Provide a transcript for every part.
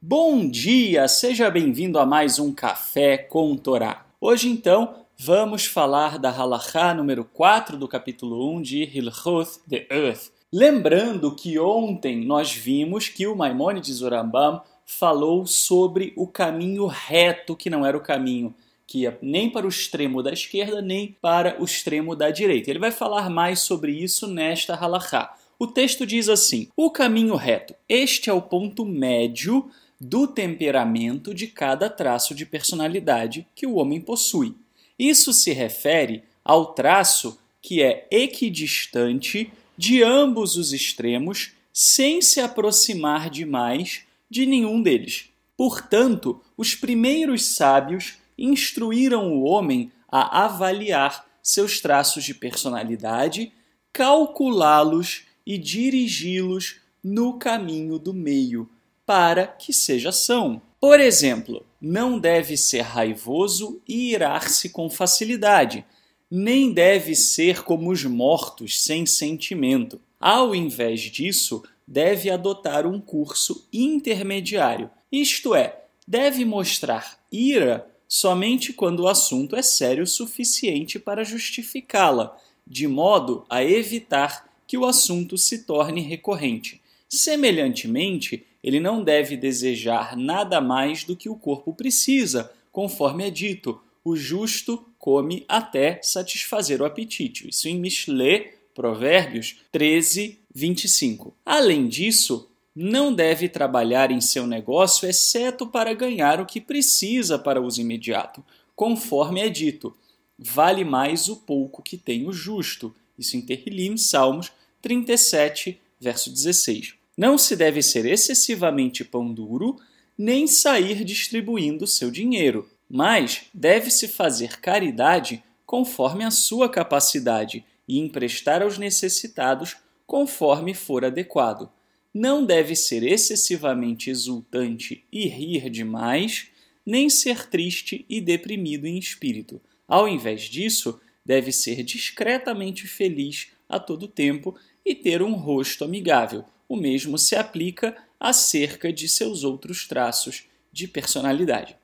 Bom dia, seja bem-vindo a mais um Café com Torá. Hoje, então, vamos falar da halachá número 4 do capítulo 1 de Hilchot the Earth. Lembrando que ontem nós vimos que o Maimônides o Rambam falou sobre o caminho reto, que não era o caminho que ia nem para o extremo da esquerda, nem para o extremo da direita. Ele vai falar mais sobre isso nesta halachá. O texto diz assim: o caminho reto, este é o ponto médio do temperamento de cada traço de personalidade que o homem possui. Isso se refere ao traço que é equidistante de ambos os extremos, sem se aproximar demais de nenhum deles. Portanto, os primeiros sábios instruíram o homem a avaliar seus traços de personalidade, calculá-los e dirigi-los no caminho do meio, para que seja são. Por exemplo, não deve ser raivoso e irar-se com facilidade, nem deve ser como os mortos sem sentimento. Ao invés disso, deve adotar um curso intermediário, isto é, deve mostrar ira somente quando o assunto é sério o suficiente para justificá-la, de modo a evitar que o assunto se torne recorrente. Semelhantemente, ele não deve desejar nada mais do que o corpo precisa, conforme é dito, o justo come até satisfazer o apetite. Isso em Mishlé, Provérbios 13, 25. Além disso, não deve trabalhar em seu negócio exceto para ganhar o que precisa para uso imediato, conforme é dito, vale mais o pouco que tem o justo. Isso em Terrilim, Salmos 37, verso 16. Não se deve ser excessivamente pão duro, nem sair distribuindo seu dinheiro, mas deve-se fazer caridade conforme a sua capacidade e emprestar aos necessitados conforme for adequado. Não deve ser excessivamente exultante e rir demais, nem ser triste e deprimido em espírito. Ao invés disso, deve ser discretamente feliz a todo tempo e ter um rosto amigável. O mesmo se aplica acerca de seus outros traços de personalidade.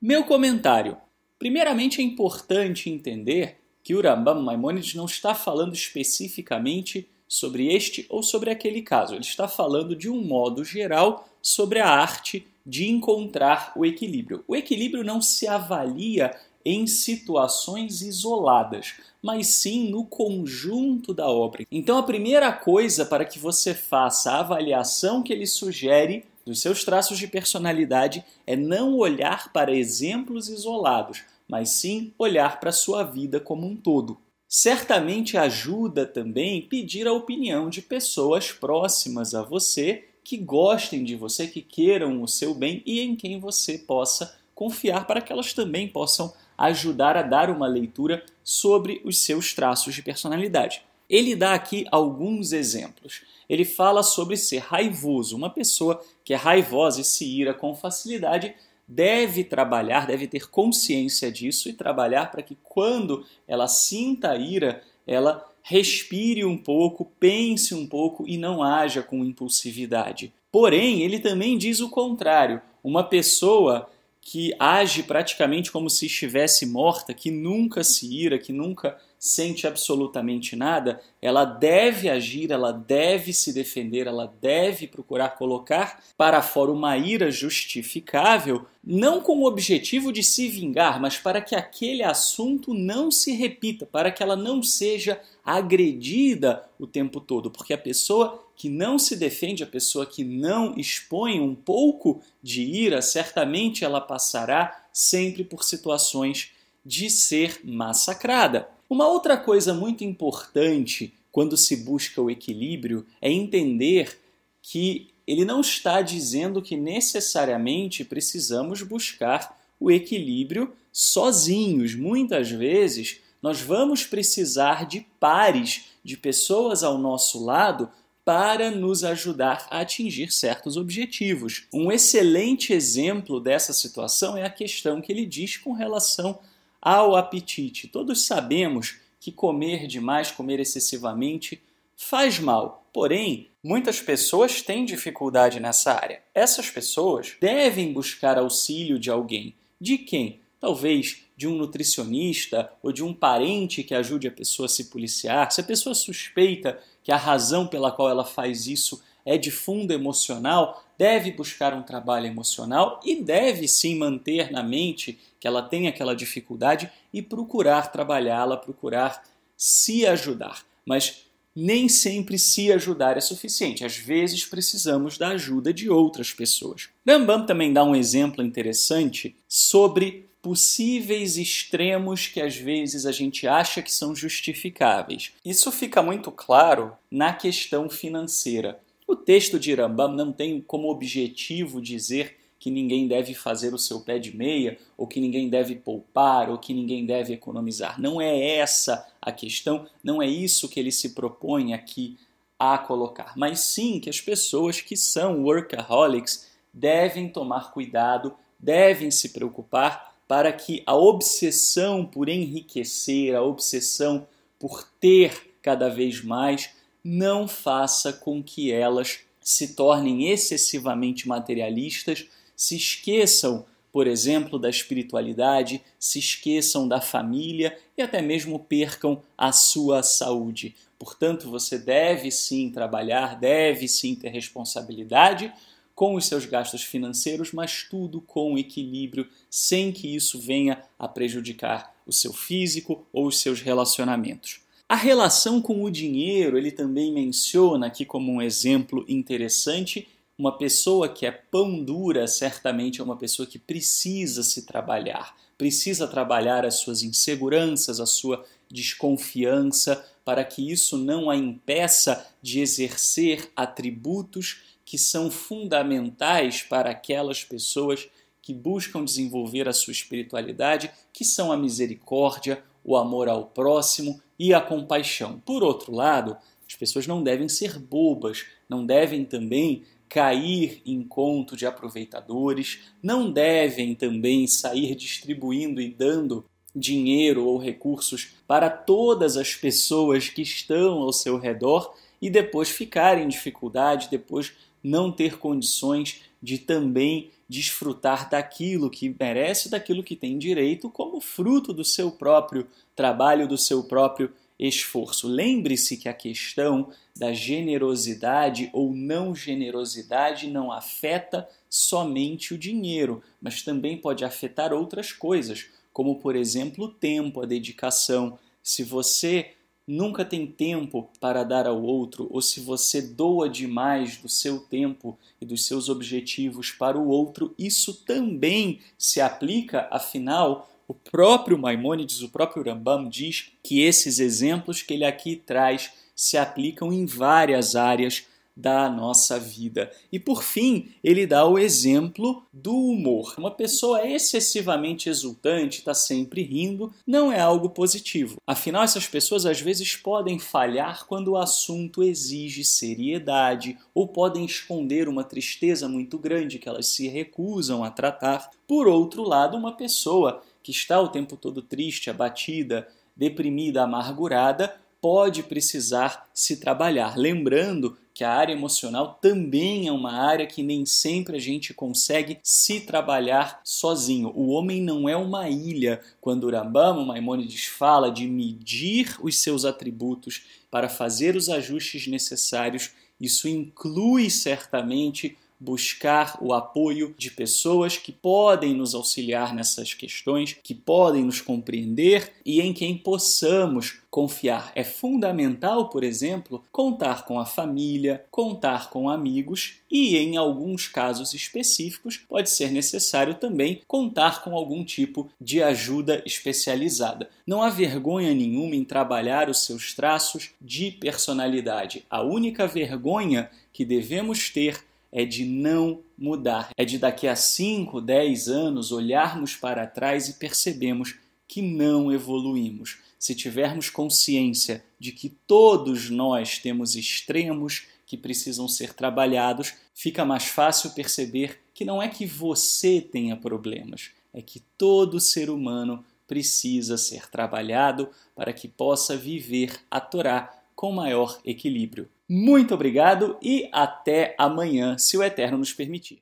Meu comentário. Primeiramente, é importante entender que o Rambam Maimônides não está falando especificamente sobre este ou sobre aquele caso. Ele está falando de um modo geral sobre a arte de encontrar o equilíbrio. O equilíbrio não se avalia em situações isoladas, mas sim no conjunto da obra. Então, a primeira coisa para que você faça a avaliação que ele sugere dos seus traços de personalidade é não olhar para exemplos isolados, mas sim olhar para a sua vida como um todo. Certamente ajuda também pedir a opinião de pessoas próximas a você, que gostem de você, que queiram o seu bem e em quem você possa confiar para que elas também possam ajudar a dar uma leitura sobre os seus traços de personalidade. Ele dá aqui alguns exemplos. Ele fala sobre ser raivoso. Uma pessoa que é raivosa e se ira com facilidade deve trabalhar, deve ter consciência disso e trabalhar para que quando ela sinta a ira, ela respire um pouco, pense um pouco e não haja com impulsividade. Porém, ele também diz o contrário. Uma pessoa que age praticamente como se estivesse morta, que nunca se ira, que nunca sente absolutamente nada, ela deve agir, ela deve se defender, ela deve procurar colocar para fora uma ira justificável, não com o objetivo de se vingar, mas para que aquele assunto não se repita, para que ela não seja agredida o tempo todo, porque a pessoa que não se defende, a pessoa que não expõe um pouco de ira, certamente ela passará sempre por situações de ser massacrada. Uma outra coisa muito importante quando se busca o equilíbrio é entender que ele não está dizendo que necessariamente precisamos buscar o equilíbrio sozinhos. Muitas vezes nós vamos precisar de pares, de pessoas ao nosso lado para nos ajudar a atingir certos objetivos. Um excelente exemplo dessa situação é a questão que ele diz com relação ao apetite. Todos sabemos que comer demais, comer excessivamente, faz mal. Porém, muitas pessoas têm dificuldade nessa área. Essas pessoas devem buscar auxílio de alguém. De quem? Talvez de um nutricionista ou de um parente que ajude a pessoa a se policiar. Se a pessoa suspeita que a razão pela qual ela faz isso é de fundo emocional, deve buscar um trabalho emocional e deve sim manter na mente que ela tem aquela dificuldade e procurar trabalhá-la, procurar se ajudar. Mas nem sempre se ajudar é suficiente. Às vezes precisamos da ajuda de outras pessoas. Rambam também dá um exemplo interessante sobre possíveis extremos que às vezes a gente acha que são justificáveis. Isso fica muito claro na questão financeira. O texto de Rambam não tem como objetivo dizer que ninguém deve fazer o seu pé de meia, ou que ninguém deve poupar, ou que ninguém deve economizar. Não é essa a questão, não é isso que ele se propõe aqui a colocar. Mas sim que as pessoas que são workaholics devem tomar cuidado, devem se preocupar para que a obsessão por enriquecer, a obsessão por ter cada vez mais, não faça com que elas se tornem excessivamente materialistas, se esqueçam, por exemplo, da espiritualidade, se esqueçam da família e até mesmo percam a sua saúde. Portanto, você deve sim trabalhar, deve sim ter responsabilidade com os seus gastos financeiros, mas tudo com equilíbrio, sem que isso venha a prejudicar o seu físico ou os seus relacionamentos. A relação com o dinheiro, ele também menciona aqui como um exemplo interessante. Uma pessoa que é pão dura, certamente é uma pessoa que precisa se trabalhar, precisa trabalhar as suas inseguranças, a sua desconfiança, para que isso não a impeça de exercer atributos que são fundamentais para aquelas pessoas que buscam desenvolver a sua espiritualidade, que são a misericórdia, o amor ao próximo e a compaixão. Por outro lado, as pessoas não devem ser bobas, não devem também cair em conto de aproveitadores, não devem também sair distribuindo e dando dinheiro ou recursos para todas as pessoas que estão ao seu redor e depois ficar em dificuldade, depois não ter condições de também desfrutar daquilo que merece, daquilo que tem direito, como fruto do seu próprio trabalho, do seu próprio esforço. Lembre-se que a questão da generosidade ou não generosidade não afeta somente o dinheiro, mas também pode afetar outras coisas, como, por exemplo, o tempo, a dedicação. Se você nunca tem tempo para dar ao outro, ou se você doa demais do seu tempo e dos seus objetivos para o outro, isso também se aplica, afinal, o próprio Maimônides, o próprio Rambam diz que esses exemplos que ele aqui traz se aplicam em várias áreas da nossa vida. E por fim, ele dá o exemplo do humor. Uma pessoa excessivamente exultante, está sempre rindo, não é algo positivo. Afinal, essas pessoas às vezes podem falhar quando o assunto exige seriedade ou podem esconder uma tristeza muito grande que elas se recusam a tratar. Por outro lado, uma pessoa que está o tempo todo triste, abatida, deprimida, amargurada, pode precisar se trabalhar. Lembrando que a área emocional também é uma área que nem sempre a gente consegue se trabalhar sozinho. O homem não é uma ilha. Quando o Rambam, o Maimônides, fala de medir os seus atributos para fazer os ajustes necessários, isso inclui certamente buscar o apoio de pessoas que podem nos auxiliar nessas questões, que podem nos compreender e em quem possamos confiar. É fundamental, por exemplo, contar com a família, contar com amigos e, em alguns casos específicos, pode ser necessário também contar com algum tipo de ajuda especializada. Não há vergonha nenhuma em trabalhar os seus traços de personalidade. A única vergonha que devemos ter é de não mudar, é de daqui a 5, 10 anos olharmos para trás e percebemos que não evoluímos. Se tivermos consciência de que todos nós temos extremos que precisam ser trabalhados, fica mais fácil perceber que não é que você tenha problemas, é que todo ser humano precisa ser trabalhado para que possa viver a Torá com maior equilíbrio. Muito obrigado e até amanhã, se o Eterno nos permitir.